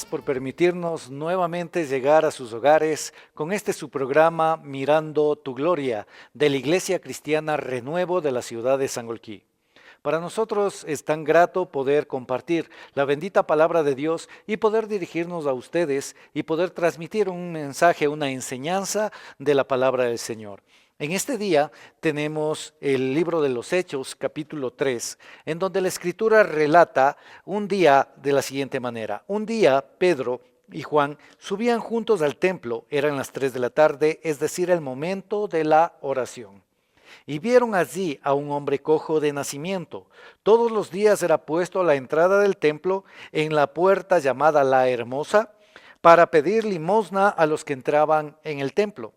por permitirnos nuevamente llegar a sus hogares con este su programa Mirando tu Gloria de la Iglesia Cristiana Renuevo de la ciudad de Sangolquí. Para nosotros es tan grato poder compartir la bendita palabra de Dios y poder dirigirnos a ustedes y poder transmitir un mensaje, una enseñanza de la palabra del Señor. En este día tenemos el libro de los Hechos, capítulo 3, en donde la Escritura relata un día de la siguiente manera. Un día Pedro y Juan subían juntos al templo, eran las 3 de la tarde, es decir, el momento de la oración. Y vieron allí a un hombre cojo de nacimiento. Todos los días era puesto a la entrada del templo, en la puerta llamada la Hermosa, para pedir limosna a los que entraban en el templo.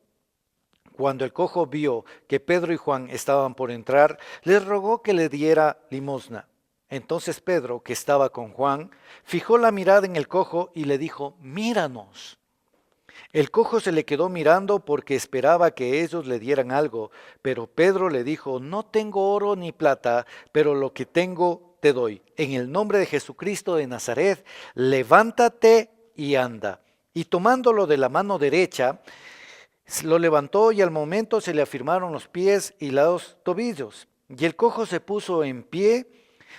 Cuando el cojo vio que Pedro y Juan estaban por entrar, les rogó que le diera limosna. Entonces Pedro, que estaba con Juan, fijó la mirada en el cojo y le dijo: míranos. El cojo se le quedó mirando porque esperaba que ellos le dieran algo, pero Pedro le dijo: no tengo oro ni plata, pero lo que tengo te doy. En el nombre de Jesucristo de Nazaret, levántate y anda. Y tomándolo de la mano derecha, lo levantó y al momento se le afirmaron los pies y los tobillos. Y el cojo se puso en pie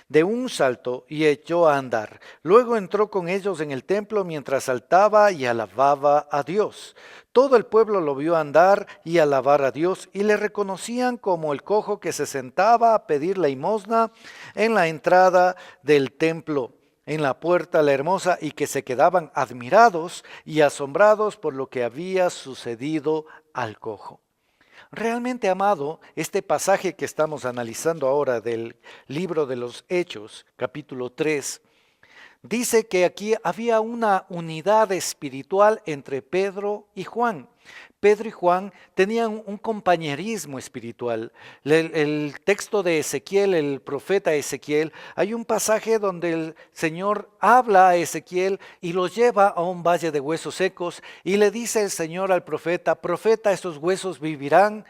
de un salto y echó a andar. Luego entró con ellos en el templo mientras saltaba y alababa a Dios. Todo el pueblo lo vio andar y alabar a Dios y le reconocían como el cojo que se sentaba a pedir la limosna en la entrada del templo, en la puerta la Hermosa, y que se quedaban admirados y asombrados por lo que había sucedido al cojo. Realmente, amado, este pasaje que estamos analizando ahora del libro de los Hechos, capítulo 3, dice que aquí había una unidad espiritual entre Pedro y Juan. Pedro y Juan tenían un compañerismo espiritual. El texto de Ezequiel, el profeta Ezequiel, hay un pasaje donde el Señor habla a Ezequiel y lo lleva a un valle de huesos secos y le dice el Señor al profeta: profeta, ¿estos huesos vivirán?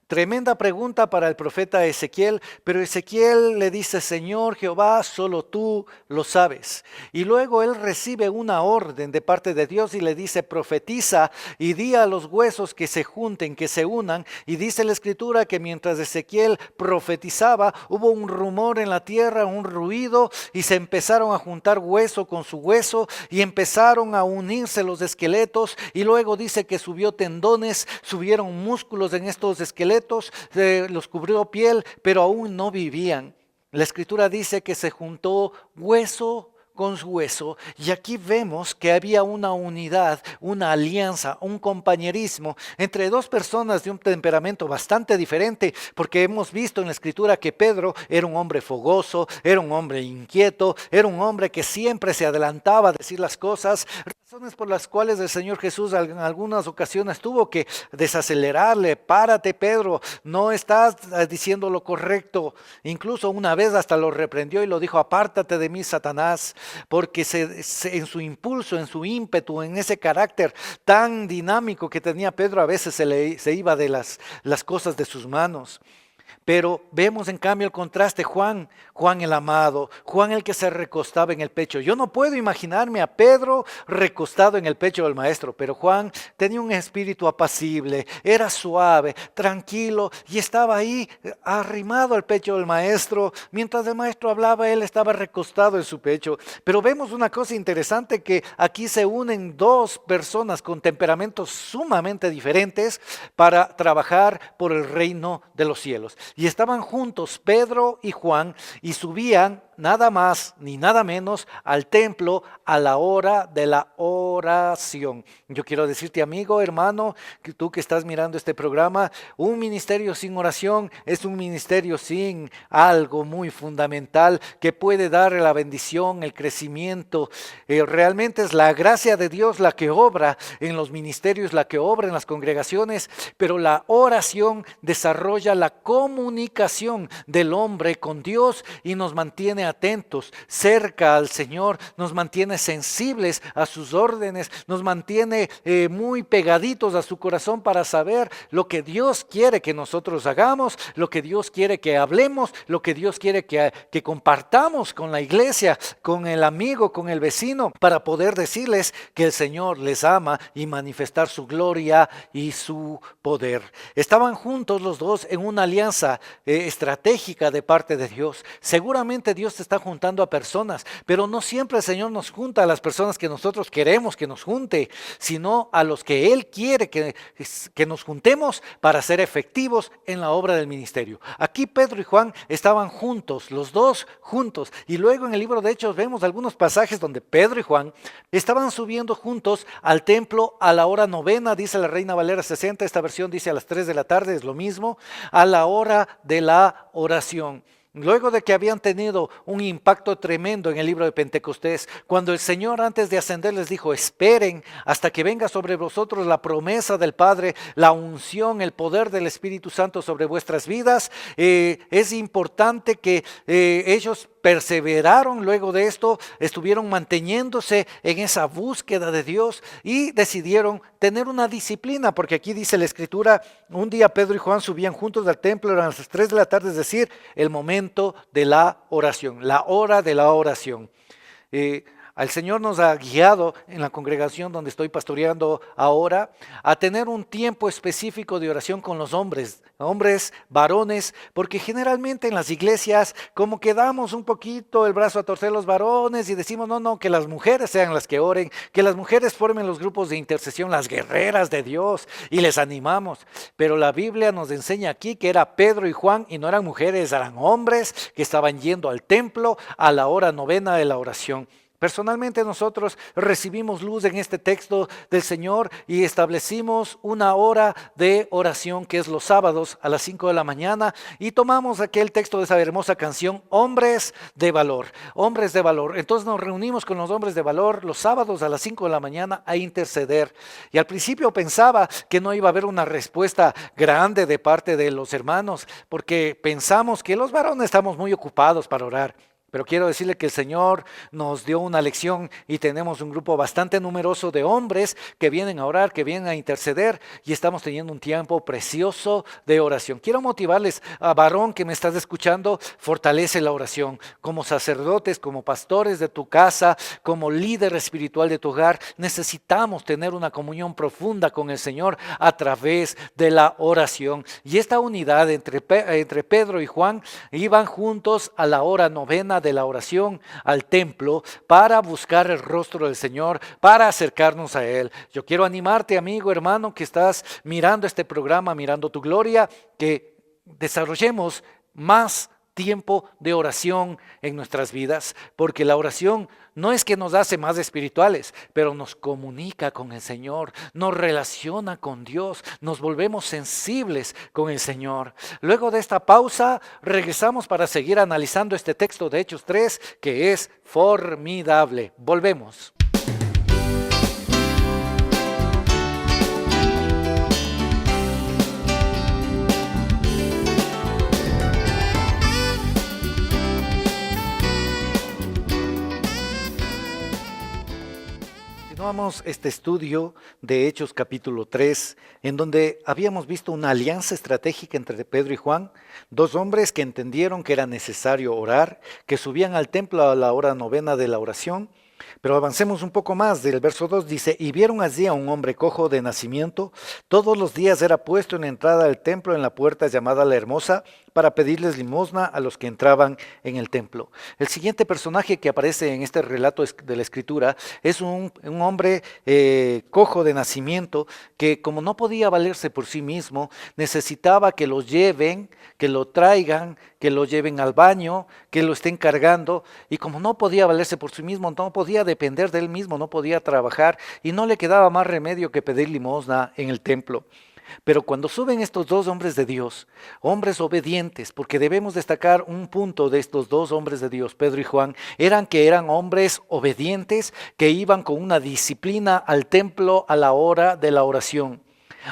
Tremenda pregunta para el profeta Ezequiel, pero Ezequiel le dice: Señor Jehová, solo tú lo sabes. Y luego él recibe una orden de parte de Dios y le dice: profetiza y di a los huesos que se junten, que se unan. Y dice la Escritura que mientras Ezequiel profetizaba, hubo un rumor en la tierra, un ruido, y se empezaron a juntar hueso con su hueso y empezaron a unirse los esqueletos. Y luego dice que subió tendones, subieron músculos en estos esqueletos, los cubrió piel, pero aún no vivían. La Escritura dice que se juntó hueso con su hueso, y aquí vemos que había una unidad, una alianza, un compañerismo entre dos personas de un temperamento bastante diferente, porque hemos visto en la Escritura que Pedro era un hombre fogoso, era un hombre inquieto, era un hombre que siempre se adelantaba a decir las cosas, razones por las cuales el Señor Jesús en algunas ocasiones tuvo que desacelerarle: párate, Pedro, no estás diciendo lo correcto. Incluso una vez hasta lo reprendió y lo dijo: apártate de mí, Satanás, porque en su impulso, en su ímpetu, en ese carácter tan dinámico que tenía Pedro, a veces se iba de las cosas de sus manos. Pero vemos en cambio el contraste: Juan el amado, Juan el que se recostaba en el pecho. Yo no puedo imaginarme a Pedro recostado en el pecho del maestro, pero Juan tenía un espíritu apacible, era suave, tranquilo, y estaba ahí arrimado al pecho del maestro. Mientras el maestro hablaba, él estaba recostado en su pecho. Pero vemos una cosa interesante, que aquí se unen dos personas con temperamentos sumamente diferentes para trabajar por el reino de los cielos. Y estaban juntos Pedro y Juan y subían nada más ni nada menos al templo a la hora de la oración. Yo quiero decirte, amigo, hermano, que tú que estás mirando este programa, un ministerio sin oración es un ministerio sin algo muy fundamental que puede dar la bendición, el crecimiento. Realmente es la gracia de Dios la que obra en los ministerios, la que obra en las congregaciones, pero la oración desarrolla la comunicación del hombre con Dios y nos mantiene mantiene atentos, cerca al Señor, nos mantiene sensibles a sus órdenes, nos mantiene muy pegaditos a su corazón para saber lo que Dios quiere que nosotros hagamos, lo que Dios quiere que hablemos, lo que Dios quiere que compartamos con la iglesia, con el amigo, con el vecino, para poder decirles que el Señor les ama y manifestar su gloria y su poder. Estaban juntos los dos en una alianza estratégica de parte de Dios. Seguramente Dios te está juntando a personas, pero no siempre el Señor nos junta a las personas que nosotros queremos que nos junte, sino a los que Él quiere que nos juntemos para ser efectivos en la obra del ministerio. Aquí Pedro y Juan estaban juntos, los dos juntos, y luego en el libro de Hechos vemos algunos pasajes donde Pedro y Juan estaban subiendo juntos al templo a la hora novena, dice la Reina Valera 60, esta versión dice a las 3 de la tarde, es lo mismo, a la hora de la oración. Luego de que habían tenido un impacto tremendo en el libro de Pentecostés, cuando el Señor antes de ascender les dijo, esperen hasta que venga sobre vosotros la promesa del Padre, la unción, el poder del Espíritu Santo sobre vuestras vidas, es importante que ellos perseveraron luego de esto, estuvieron manteniéndose en esa búsqueda de Dios y decidieron tener una disciplina, porque aquí dice la Escritura, un día Pedro y Juan subían juntos al templo, eran las 3 de la tarde, es decir, el momento de la oración, la hora de la oración. Al Señor nos ha guiado en la congregación donde estoy pastoreando ahora a tener un tiempo específico de oración con los hombres, varones, porque generalmente en las iglesias como que damos un poquito el brazo a torcer los varones y decimos no, que las mujeres sean las que oren, que las mujeres formen los grupos de intercesión, las guerreras de Dios, y les animamos. Pero la Biblia nos enseña aquí que era Pedro y Juan y no eran mujeres, eran hombres que estaban yendo al templo a la hora novena de la oración. Personalmente nosotros recibimos luz en este texto del Señor y establecimos una hora de oración que es los sábados a las 5 de la mañana y tomamos aquel texto de esa hermosa canción, hombres de valor, hombres de valor. Entonces nos reunimos con los hombres de valor los sábados a las 5 de la mañana a interceder. Y al principio pensaba que no iba a haber una respuesta grande de parte de los hermanos porque pensamos que los varones estamos muy ocupados para orar. Pero quiero decirle que el Señor nos dio una lección y tenemos un grupo bastante numeroso de hombres que vienen a orar, que vienen a interceder y estamos teniendo un tiempo precioso de oración. Quiero motivarles, a varón que me estás escuchando, fortalece la oración. Como sacerdotes, como pastores de tu casa, como líder espiritual de tu hogar, necesitamos tener una comunión profunda con el Señor a través de la oración. Y esta unidad entre Pedro y Juan iban juntos a la hora novena de la oración al templo para buscar el rostro del Señor, para acercarnos a Él. Yo quiero animarte, amigo, hermano, que estás mirando este programa, mirando tu gloria, que desarrollemos más tiempo de oración en nuestras vidas, porque la oración no es que nos hace más espirituales, pero nos comunica con el Señor, nos relaciona con Dios, nos volvemos sensibles con el Señor. Luego de esta pausa, regresamos para seguir analizando este texto de Hechos 3, que es formidable. Volvemos. Continuamos este estudio de Hechos capítulo 3, en donde habíamos visto una alianza estratégica entre Pedro y Juan, dos hombres que entendieron que era necesario orar, que subían al templo a la hora novena de la oración. Pero avancemos un poco más, del verso 2 dice, y vieron allí a un hombre cojo de nacimiento, todos los días era puesto en la entrada del templo en la puerta llamada la Hermosa, para pedirles limosna a los que entraban en el templo. El siguiente personaje que aparece en este relato de la Escritura es un hombre cojo de nacimiento que como no podía valerse por sí mismo, necesitaba que lo lleven, que lo traigan, que lo lleven al baño, que lo estén cargando, y como no podía valerse por sí mismo, no podía depender de él mismo, no podía trabajar y no le quedaba más remedio que pedir limosna en el templo. Pero cuando suben estos dos hombres de Dios, hombres obedientes, porque debemos destacar un punto de estos dos hombres de Dios, Pedro y Juan, eran hombres obedientes que iban con una disciplina al templo a la hora de la oración.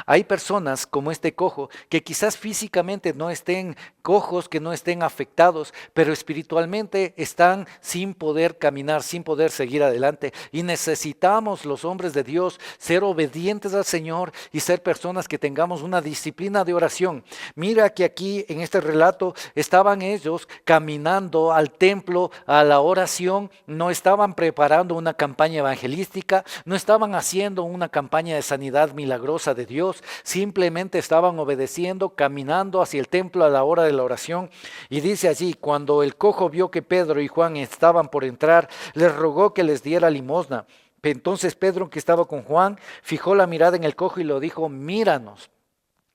Hay personas como este cojo que quizás físicamente no estén cojos que no estén afectados, pero espiritualmente están sin poder caminar, sin poder seguir adelante. Y necesitamos los hombres de Dios ser obedientes al Señor y ser personas que tengamos una disciplina de oración. Mira que aquí en este relato estaban ellos caminando al templo, a la oración, no estaban preparando una campaña evangelística, no estaban haciendo una campaña de sanidad milagrosa de Dios, simplemente estaban obedeciendo, caminando hacia el templo a la hora de la oración. Y dice allí, cuando el cojo vio que Pedro y Juan estaban por entrar, les rogó que les diera limosna. Entonces Pedro, que estaba con Juan, fijó la mirada en el cojo y lo dijo: míranos.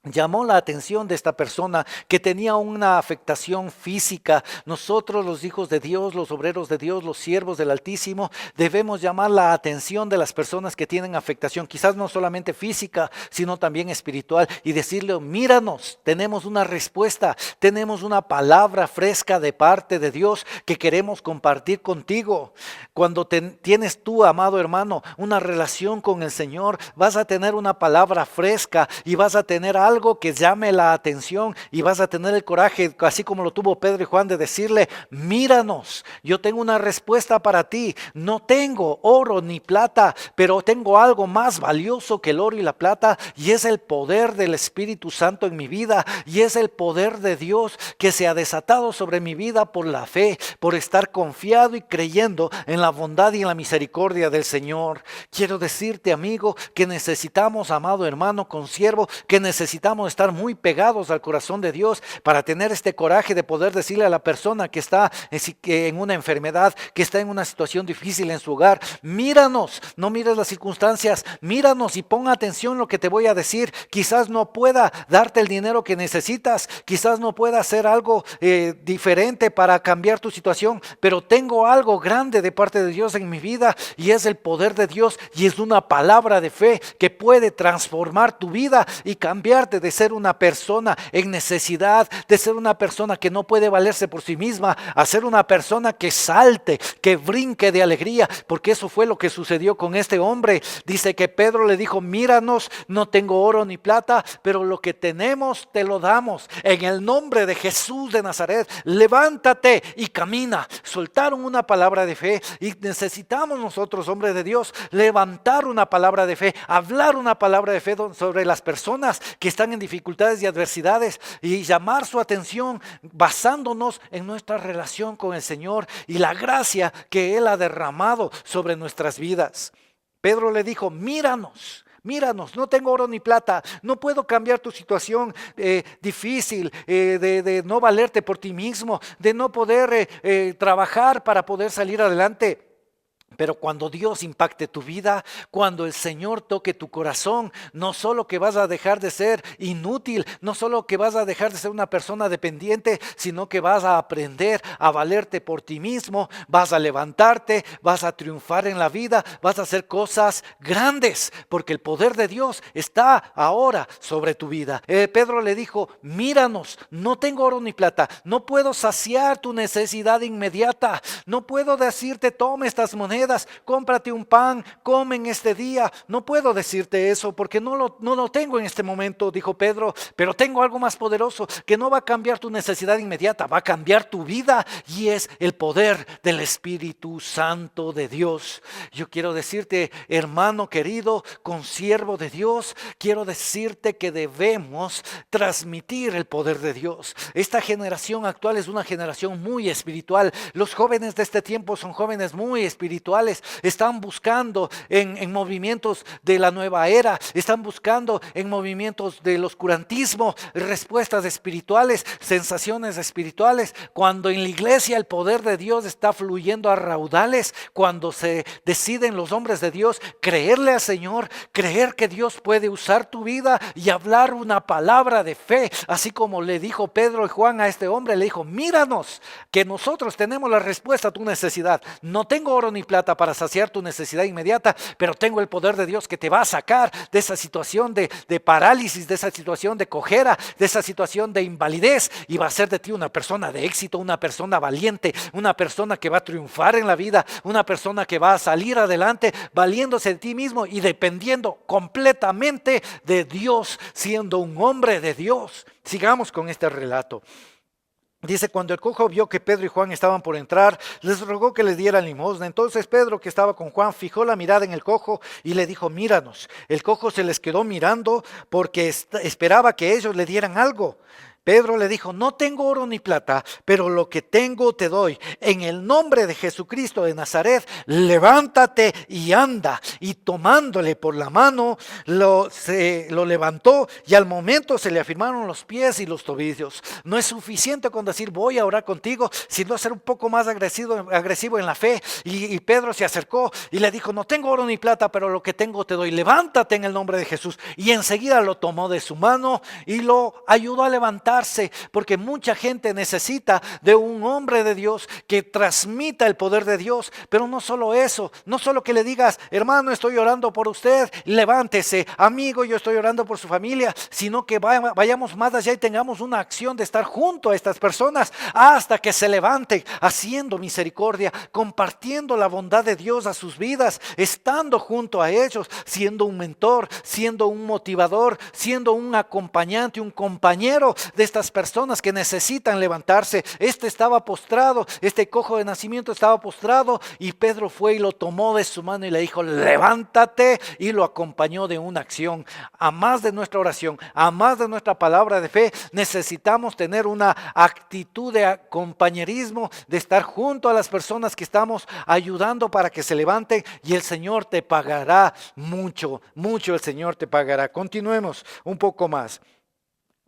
Llamó la atención de esta persona que tenía una afectación física. Nosotros, los hijos de Dios, los obreros de Dios, los siervos del Altísimo, debemos llamar la atención de las personas que tienen afectación, quizás no solamente física, sino también espiritual, y decirle: míranos, tenemos una respuesta, tenemos una palabra fresca de parte de Dios que queremos compartir contigo. Cuando tienes tú, amado hermano, una relación con el Señor, vas a tener una palabra fresca y vas a tener algo que llame la atención, y vas a tener el coraje, así como lo tuvo Pedro y Juan, de decirle: míranos, yo tengo una respuesta para ti. No tengo oro ni plata, pero tengo algo más valioso que el oro y la plata, y es el poder del Espíritu Santo en mi vida, y es el poder de Dios que se ha desatado sobre mi vida por la fe, por estar confiado y creyendo en la bondad y en la misericordia del Señor. Quiero decirte, amigo, que necesitamos, amado hermano, consiervo, que necesitamos estar muy pegados al corazón de Dios para tener este coraje de poder decirle a la persona que está en una enfermedad, que está en una situación difícil en su hogar: míranos, no mires las circunstancias, míranos y pon atención en lo que te voy a decir. Quizás no pueda darte el dinero que necesitas, quizás no pueda hacer algo diferente para cambiar tu situación, pero tengo algo grande de parte de Dios en mi vida, y es el poder de Dios, y es una palabra de fe que puede transformar tu vida y cambiarte de ser una persona en necesidad, de ser una persona que no puede valerse por sí misma, a ser una persona que salte, que brinque de alegría, porque eso fue lo que sucedió con este hombre. Dice que Pedro le dijo: míranos, no tengo oro ni plata, pero lo que tenemos te lo damos. En el nombre de Jesús de Nazaret, levántate y camina. Soltaron una palabra de fe, y necesitamos nosotros, hombres de Dios, levantar una palabra de fe, hablar una palabra de fe sobre las personas que están en dificultades y adversidades, y llamar su atención basándonos en nuestra relación con el Señor y la gracia que Él ha derramado sobre nuestras vidas. Pedro le dijo: míranos. Míranos, no tengo oro ni plata, no puedo cambiar tu situación difícil, de no valerte por ti mismo, de no poder trabajar para poder salir adelante. Pero cuando Dios impacte tu vida, cuando el Señor toque tu corazón, no solo que vas a dejar de ser inútil, no solo que vas a dejar de ser una persona dependiente, sino que vas a aprender a valerte por ti mismo, vas a levantarte, vas a triunfar en la vida, vas a hacer cosas grandes, porque el poder de Dios está ahora sobre tu vida. Pedro le dijo: míranos, no tengo oro ni plata, no puedo saciar tu necesidad inmediata, no puedo decirte: toma estas monedas, cómprate un pan, come en este día. No puedo decirte eso porque no lo tengo en este momento, dijo Pedro, pero tengo algo más poderoso que no va a cambiar tu necesidad inmediata, va a cambiar tu vida, y es el poder del Espíritu Santo de Dios. Yo quiero decirte, hermano querido, consiervo de Dios, quiero decirte que debemos transmitir el poder de Dios. Esta generación actual es una generación muy espiritual. Los jóvenes de este tiempo son jóvenes muy espirituales. Están buscando en movimientos de la nueva era, están buscando en movimientos del oscurantismo respuestas espirituales, sensaciones espirituales, cuando en la iglesia el poder de Dios está fluyendo a raudales, cuando se deciden los hombres de Dios creerle al Señor, creer que Dios puede usar tu vida y hablar una palabra de fe, así como le dijo Pedro y Juan a este hombre, le dijo: míranos, que nosotros tenemos la respuesta a tu necesidad. No tengo oro ni plata para saciar tu necesidad inmediata, pero tengo el poder de Dios que te va a sacar de esa situación de parálisis, de esa situación de cojera, de esa situación de invalidez, y va a hacer de ti una persona de éxito, una persona valiente, una persona que va a triunfar en la vida, una persona que va a salir adelante valiéndose de ti mismo y dependiendo completamente de Dios, siendo un hombre de Dios. Sigamos con este relato. Dice, cuando el cojo vio que Pedro y Juan estaban por entrar, les rogó que les dieran limosna. Entonces Pedro, que estaba con Juan, fijó la mirada en el cojo y le dijo, míranos. El cojo se les quedó mirando porque esperaba que ellos le dieran algo. Pedro le dijo, no tengo oro ni plata, pero lo que tengo te doy. En el nombre de Jesucristo de Nazaret, levántate y anda. Y tomándole por la mano, lo levantó y al momento se le afirmaron los pies y los tobillos. No es suficiente con decir voy a orar contigo, sino ser un poco más agresivo en la fe. Y Pedro se acercó y le dijo, no tengo oro ni plata, pero lo que tengo te doy. Levántate en el nombre de Jesús. Y enseguida lo tomó de su mano y lo ayudó a levantar. Porque mucha gente necesita de un hombre de Dios que transmita el poder de Dios, pero no solo eso, no solo que le digas, hermano, estoy orando por usted, levántese, amigo, yo estoy orando por su familia, sino que vayamos más allá y tengamos una acción de estar junto a estas personas hasta que se levanten, haciendo misericordia, compartiendo la bondad de Dios a sus vidas, estando junto a ellos, siendo un mentor, siendo un motivador, siendo un acompañante, un compañero de estas personas que necesitan levantarse. Este estaba postrado, este cojo de nacimiento estaba postrado y Pedro fue y lo tomó de su mano y le dijo, levántate, y lo acompañó de una acción. A más de nuestra oración, a más de nuestra palabra de fe, necesitamos tener una actitud de compañerismo, de estar junto a las personas que estamos ayudando para que se levanten, y el Señor te pagará mucho, mucho el Señor te pagará. Continuemos un poco más.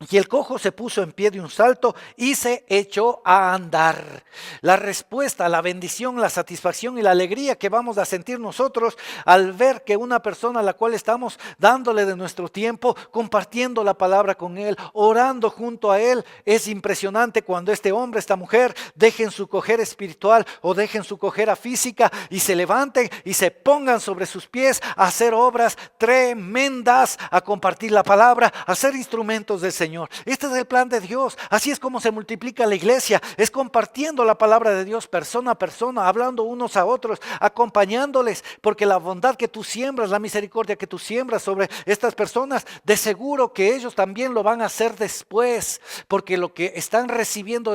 Y el cojo se puso en pie de un salto y se echó a andar. La respuesta, la bendición, la satisfacción y la alegría que vamos a sentir nosotros al ver que una persona a la cual estamos dándole de nuestro tiempo, compartiendo la palabra con él, orando junto a él, es impresionante cuando este hombre, esta mujer, dejen su cojera espiritual o dejen su cojera física y se levanten y se pongan sobre sus pies a hacer obras tremendas, a compartir la palabra, a ser instrumentos del Señor. Este es el plan de Dios. Así es como se multiplica la iglesia, es compartiendo la palabra de Dios persona a persona, hablando unos a otros, acompañándoles, porque la bondad que tú siembras, la misericordia que tú siembras sobre estas personas, de seguro que ellos también lo van a hacer después, porque lo que están recibiendo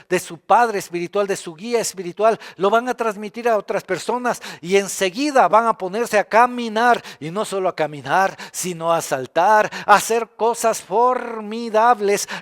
de su padre espiritual, de su guía espiritual, lo van a transmitir a otras personas y enseguida van a ponerse a caminar, y no solo a caminar, sino a saltar, a hacer cosas formidables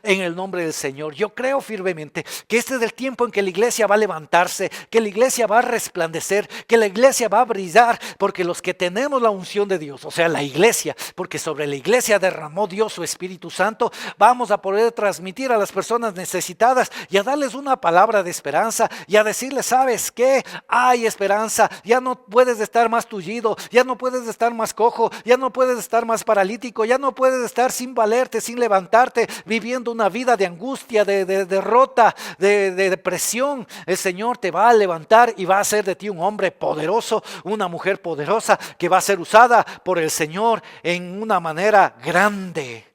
en el nombre del Señor. Yo creo firmemente que este es el tiempo en que la iglesia va a levantarse, que la iglesia va a resplandecer, que la iglesia va a brillar, porque los que tenemos la unción de Dios, o sea la iglesia, porque sobre la iglesia derramó Dios su Espíritu Santo, vamos a poder transmitir a las personas necesitadas y a darles una palabra de esperanza y a decirles, ¿sabes qué? Hay esperanza, ya no puedes estar más tullido, ya no puedes estar más cojo, ya no puedes estar más paralítico, ya no puedes estar sin valerte, sin levantarte, viviendo una vida de angustia, de derrota, de depresión. El Señor te va a levantar y va a hacer de ti un hombre poderoso, una mujer poderosa que va a ser usada por el Señor en una manera grande.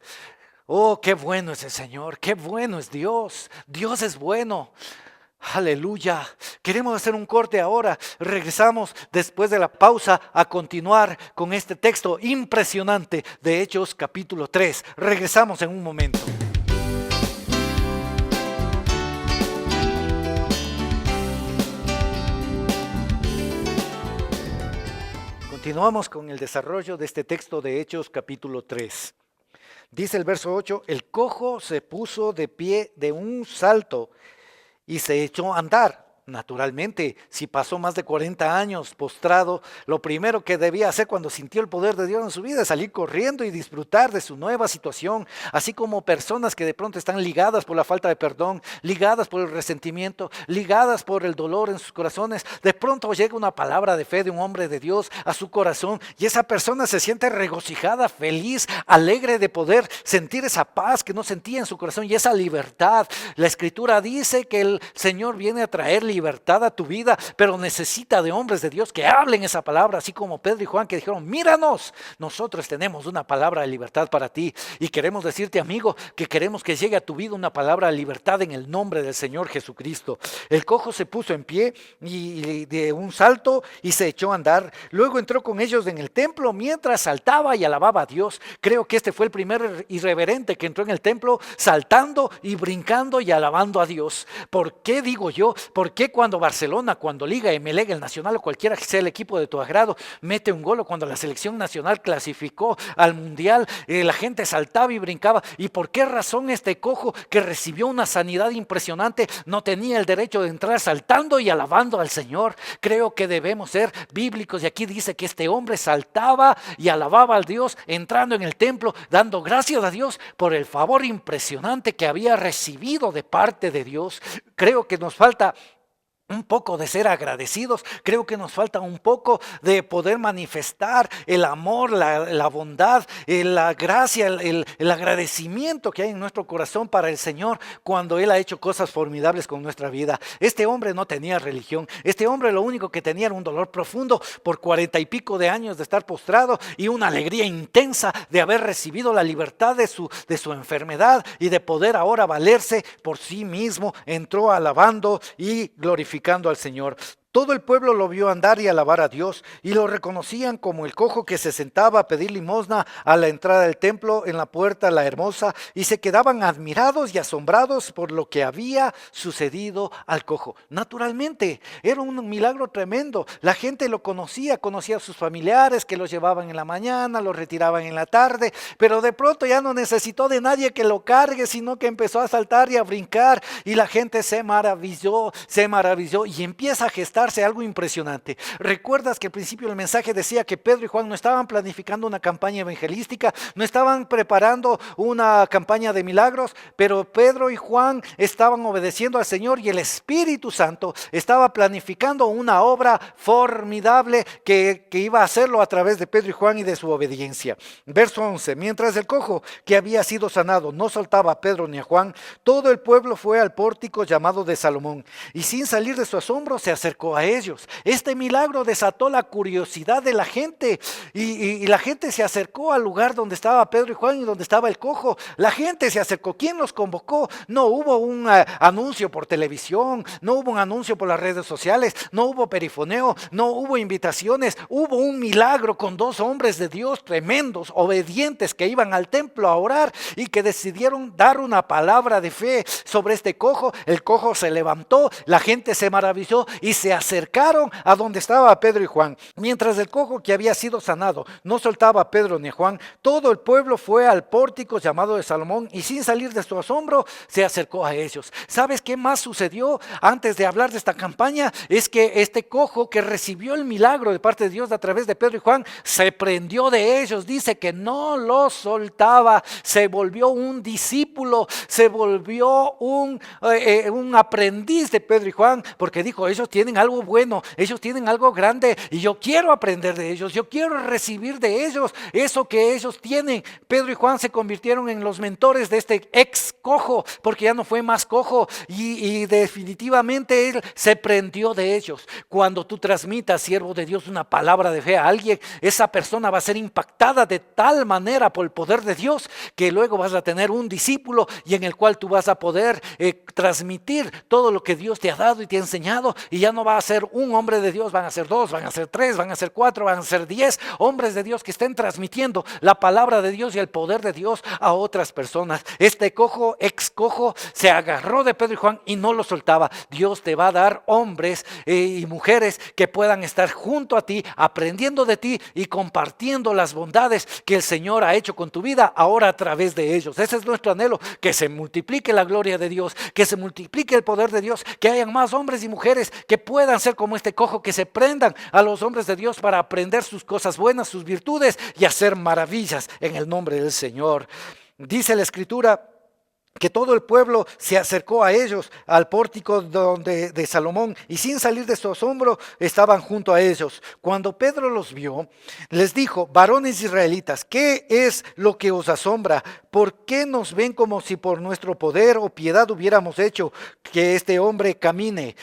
Oh, qué bueno es el Señor, qué bueno es Dios. Dios es bueno. Aleluya. Queremos hacer un corte ahora. Regresamos después de la pausa a continuar con este texto impresionante de Hechos capítulo 3. Regresamos en un momento. Continuamos con el desarrollo de este texto de Hechos capítulo 3. Dice el verso 8, el cojo se puso de pie de un salto y se echó a andar. Naturalmente, si pasó más de 40 años postrado, lo primero que debía hacer cuando sintió el poder de Dios en su vida es salir corriendo y disfrutar de su nueva situación, así como personas que de pronto están ligadas por la falta de perdón, ligadas por el resentimiento, ligadas por el dolor en sus corazones. De pronto llega una palabra de fe de un hombre de Dios a su corazón y esa persona se siente regocijada, feliz, alegre de poder sentir esa paz que no sentía en su corazón y esa libertad. La Escritura dice que el Señor viene a traer libertad libertad a tu vida, pero necesita de hombres de Dios que hablen esa palabra, así como Pedro y Juan que dijeron, míranos, nosotros tenemos una palabra de libertad para ti y queremos decirte, amigo, que queremos que llegue a tu vida una palabra de libertad en el nombre del Señor Jesucristo. El cojo se puso en pie y de un salto y se echó a andar. Luego entró con ellos en el templo mientras saltaba y alababa a Dios. Creo que este fue el primer irreverente que entró en el templo saltando y brincando y alabando a Dios. ¿Por qué digo yo? ¿Por qué cuando Barcelona, cuando Liga, Emelec, el Nacional o cualquiera que sea el equipo de tu agrado mete un gol, o cuando la selección nacional clasificó al mundial, la gente saltaba y brincaba? ¿Y por qué razón este cojo que recibió una sanidad impresionante no tenía el derecho de entrar saltando y alabando al Señor? Creo que debemos ser bíblicos, y aquí dice que este hombre saltaba y alababa al Dios entrando en el templo, dando gracias a Dios por el favor impresionante que había recibido de parte de Dios. Creo que nos falta un poco de ser agradecidos, creo que nos falta un poco de poder manifestar el amor, la bondad, la gracia, el agradecimiento que hay en nuestro corazón para el Señor cuando Él ha hecho cosas formidables con nuestra vida. Este hombre no tenía religión, este hombre lo único que tenía era un dolor profundo por 40 y pico de años de estar postrado y una alegría intensa de haber recibido la libertad de su enfermedad y de poder ahora valerse por sí mismo. Entró alabando y glorificando al Señor. Todo el pueblo lo vio andar y alabar a Dios y lo reconocían como el cojo que se sentaba a pedir limosna a la entrada del templo en la puerta La Hermosa, y se quedaban admirados y asombrados por lo que había sucedido al cojo. Naturalmente, era un milagro tremendo. La gente lo conocía a sus familiares que los llevaban en la mañana, los retiraban en la tarde, pero de pronto ya no necesitó de nadie que lo cargue, sino que empezó a saltar y a brincar, y la gente se maravilló y empieza a gestar algo impresionante. ¿Recuerdas que al principio del mensaje decía que Pedro y Juan no estaban planificando una campaña evangelística, no estaban preparando una campaña de milagros, pero Pedro y Juan estaban obedeciendo al Señor y el Espíritu Santo estaba planificando una obra formidable que iba a hacerlo a través de Pedro y Juan y de su obediencia? Verso 11, mientras el cojo que había sido sanado no soltaba a Pedro ni a Juan, todo el pueblo fue al pórtico llamado de Salomón, y sin salir de su asombro se acercó a ellos. Este milagro desató la curiosidad de la gente y la gente se acercó al lugar donde estaba Pedro y Juan y donde estaba el cojo. La gente se acercó. ¿Quién los convocó? No hubo un anuncio por televisión, no hubo un anuncio por las redes sociales, no hubo perifoneo, no hubo invitaciones. Hubo un milagro con dos hombres de Dios tremendos, obedientes, que iban al templo a orar y que decidieron dar una palabra de fe sobre este cojo. El cojo se levantó, la gente se maravilló y se acercaron a donde estaba Pedro y Juan. Mientras el cojo que había sido sanado no soltaba a Pedro ni a Juan, todo el pueblo fue al pórtico llamado de Salomón y sin salir de su asombro se acercó a ellos. ¿Sabes qué más sucedió antes de hablar de esta campaña? Es que este cojo que recibió el milagro de parte de Dios a través de Pedro y Juan se prendió de ellos. Dice que no los soltaba, se volvió un discípulo, se volvió un aprendiz de Pedro y Juan, porque dijo, ellos tienen algo bueno, ellos tienen algo grande y yo quiero aprender de ellos, yo quiero recibir de ellos eso que ellos tienen. Pedro y Juan se convirtieron en los mentores de este ex cojo, porque ya no fue más cojo y definitivamente él se prendió de ellos. Cuando tú transmitas, siervo de Dios, una palabra de fe a alguien, esa persona va a ser impactada de tal manera por el poder de Dios que luego vas a tener un discípulo y en el cual tú vas a poder transmitir todo lo que Dios te ha dado y te ha enseñado, y ya no va a ser un hombre de Dios, van a ser dos, van a ser tres, van a ser cuatro, van a ser 10 hombres de Dios que estén transmitiendo la palabra de Dios y el poder de Dios a otras personas. Este cojo, ex cojo, se agarró de Pedro y Juan y no lo soltaba. Dios te va a dar hombres y mujeres que puedan estar junto a ti, aprendiendo de ti y compartiendo las bondades que el Señor ha hecho con tu vida ahora a través de ellos. Ese es nuestro anhelo, que se multiplique la gloria de Dios, que se multiplique el poder de Dios, que hayan más hombres y mujeres que puedan ser como este cojo, que se prendan a los hombres de Dios para aprender sus cosas buenas, sus virtudes y hacer maravillas en el nombre del Señor. Dice la Escritura que todo el pueblo se acercó a ellos, al pórtico de Salomón, y sin salir de su asombro estaban junto a ellos. Cuando Pedro los vio, les dijo: varones israelitas, ¿qué es lo que os asombra? ¿Por qué nos ven como si por nuestro poder o piedad hubiéramos hecho que este hombre camine?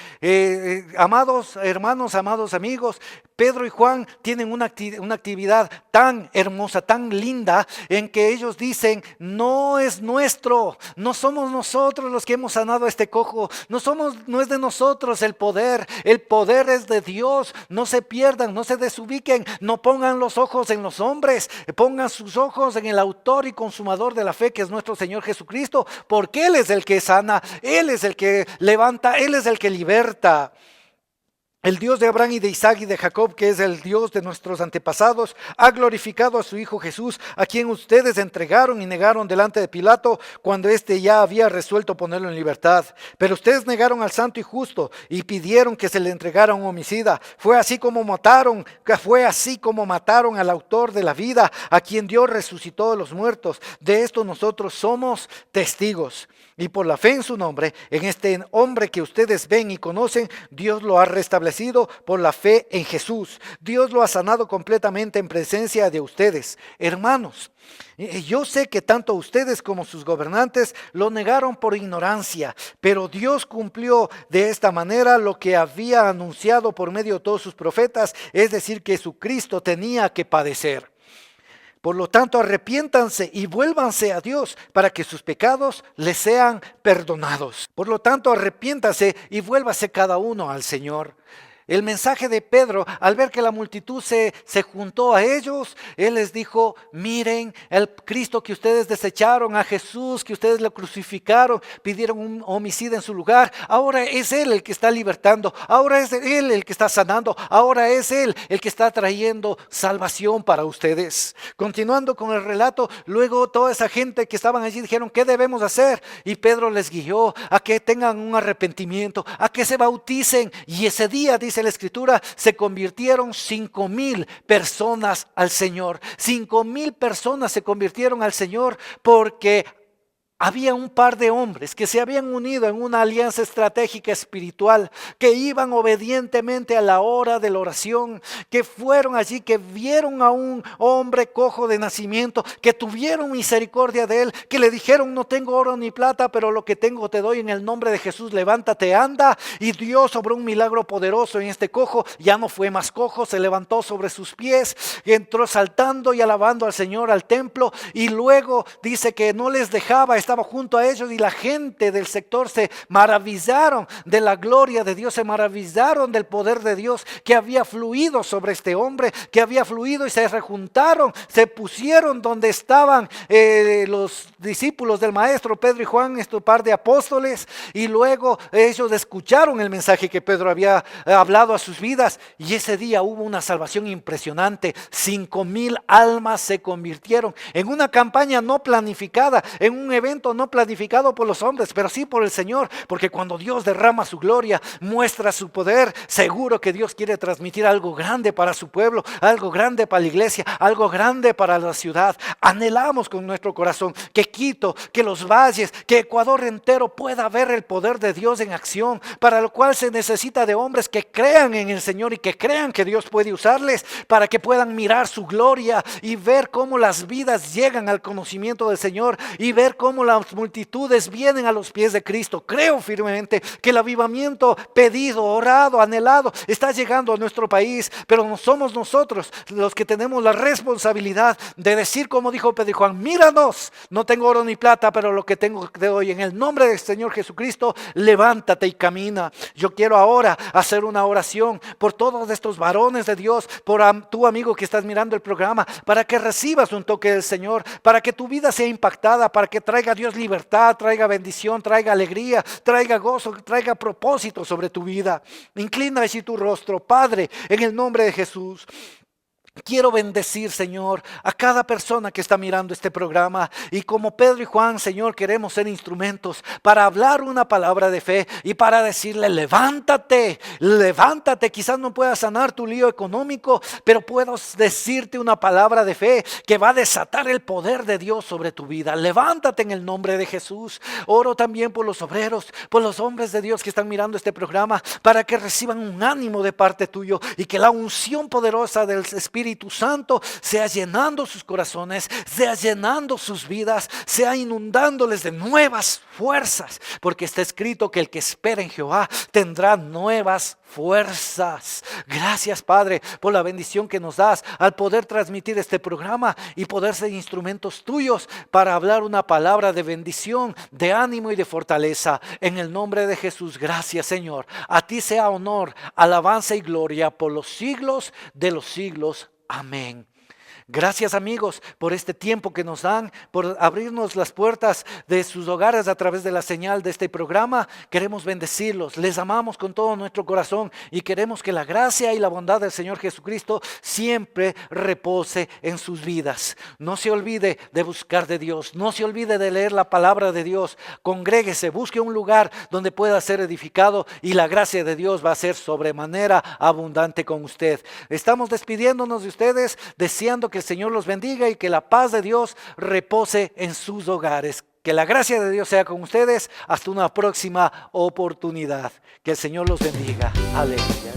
Amados hermanos, amados amigos, Pedro y Juan tienen una actividad tan hermosa, tan linda, en que ellos dicen: no es nuestro, no somos nosotros los que hemos sanado a este cojo, no es de nosotros el poder es de Dios. No se pierdan, no se desubiquen, no pongan los ojos en los hombres, pongan sus ojos en el autor y consumador de la fe, que es nuestro Señor Jesucristo, porque Él es el que sana, Él es el que levanta, Él es el que liberta. El Dios de Abraham y de Isaac y de Jacob, que es el Dios de nuestros antepasados, ha glorificado a su Hijo Jesús, a quien ustedes entregaron y negaron delante de Pilato, cuando éste ya había resuelto ponerlo en libertad. Pero ustedes negaron al santo y justo y pidieron que se le entregara a un homicida. Fue así como mataron al autor de la vida, a quien Dios resucitó de los muertos. De esto nosotros somos testigos. Y por la fe en su nombre, en este hombre que ustedes ven y conocen, Dios lo ha restablecido por la fe en Jesús. Dios lo ha sanado completamente en presencia de ustedes. Hermanos, yo sé que tanto ustedes como sus gobernantes lo negaron por ignorancia, pero Dios cumplió de esta manera lo que había anunciado por medio de todos sus profetas, es decir, que Jesucristo tenía que padecer. Por lo tanto, arrepiéntanse y vuélvanse a Dios para que sus pecados les sean perdonados. Por lo tanto, arrepiéntase y vuélvase cada uno al Señor. El mensaje de Pedro, al ver que la multitud se juntó a ellos, él les dijo: miren, el Cristo que ustedes desecharon, a Jesús que ustedes lo crucificaron, pidieron un homicida en su lugar, ahora es Él el que está libertando, ahora es Él el que está sanando, ahora es Él el que está trayendo salvación para ustedes. Continuando con el relato, luego toda esa gente que estaban allí dijeron: ¿qué debemos hacer? Y Pedro les guió a que tengan un arrepentimiento, a que se bauticen, y ese día, dice la Escritura, se convirtieron 5,000 personas al Señor. 5,000 personas se convirtieron al Señor porque había un par de hombres que se habían unido en una alianza estratégica espiritual, que iban obedientemente a la hora de la oración, que fueron allí, que vieron a un hombre cojo de nacimiento, que tuvieron misericordia de él, que le dijeron: no tengo oro ni plata, pero lo que tengo te doy, en el nombre de Jesús, levántate, anda. Y Dios obró un milagro poderoso en este cojo, ya no fue más cojo, se levantó sobre sus pies, entró saltando y alabando al Señor al templo, y luego dice que no les dejaba, estaba junto a ellos, y la gente del sector se maravillaron de la gloria de Dios, se maravillaron del poder de Dios que había fluido sobre este hombre, que había fluido, y se rejuntaron, se pusieron donde estaban los discípulos del maestro Pedro y Juan, este par de apóstoles, y luego ellos escucharon el mensaje que Pedro había hablado a sus vidas, y ese día hubo una salvación impresionante. 5,000 almas se convirtieron en una campaña no planificada, en un evento no planificado por los hombres, pero sí por el Señor, porque cuando Dios derrama su gloria, muestra su poder, seguro que Dios quiere transmitir algo grande para su pueblo, algo grande para la iglesia, algo grande para la ciudad. Anhelamos con nuestro corazón que Quito, que los valles, que Ecuador entero pueda ver el poder de Dios en acción, para lo cual se necesita de hombres que crean en el Señor y que crean que Dios puede usarles para que puedan mirar su gloria y ver cómo las vidas llegan al conocimiento del Señor, y ver cómo las multitudes vienen a los pies de Cristo. Creo firmemente que el avivamiento pedido, orado, anhelado está llegando a nuestro país, pero no somos nosotros los que tenemos la responsabilidad de decir, como dijo Pedro y Juan: míranos, no tengo oro ni plata, pero lo que tengo te doy, en el nombre del Señor Jesucristo, levántate y camina. Yo quiero ahora hacer una oración por todos estos varones de Dios, por tu amigo que estás mirando el programa, para que recibas un toque del Señor, para que tu vida sea impactada, para que traiga Dios libertad, traiga bendición, traiga alegría, traiga gozo, traiga propósito sobre tu vida. Inclina allí tu rostro. Padre, en el nombre de Jesús, Quiero bendecir, Señor, a cada persona que está mirando este programa. Y como Pedro y Juan, Señor, queremos ser instrumentos para hablar una palabra de fe y para decirle: levántate, levántate. Quizás no puedas sanar tu lío económico, pero puedo decirte una palabra de fe que va a desatar el poder de Dios sobre tu vida. Levántate en el nombre de Jesús. Oro también por los obreros, por los hombres de Dios que están mirando este programa, para que reciban un ánimo de parte tuyo y que la unción poderosa del Espíritu Santo sea llenando sus corazones, sea llenando sus vidas, sea inundándoles de nuevas fuerzas, porque está escrito que el que espera en Jehová tendrá nuevas fuerzas. Gracias, Padre, por la bendición que nos das al poder transmitir este programa y poder ser instrumentos tuyos para hablar una palabra de bendición, de ánimo y de fortaleza. En el nombre de Jesús, gracias, Señor. A ti sea honor, alabanza y gloria por los siglos de los siglos. Amén. Gracias, amigos, por este tiempo que nos dan, por abrirnos las puertas de sus hogares a través de la señal de este programa. Queremos bendecirlos, les amamos con todo nuestro corazón y queremos que la gracia y la bondad del Señor Jesucristo siempre repose en sus vidas. No se olvide de buscar de Dios, no se olvide de leer la palabra de Dios. Congréguese, busque un lugar donde pueda ser edificado y la gracia de Dios va a ser sobremanera abundante con usted. Estamos despidiéndonos de ustedes, deseando que el Señor los bendiga y que la paz de Dios repose en sus hogares. Que la gracia de Dios sea con ustedes hasta una próxima oportunidad. Que el Señor los bendiga. Aleluya.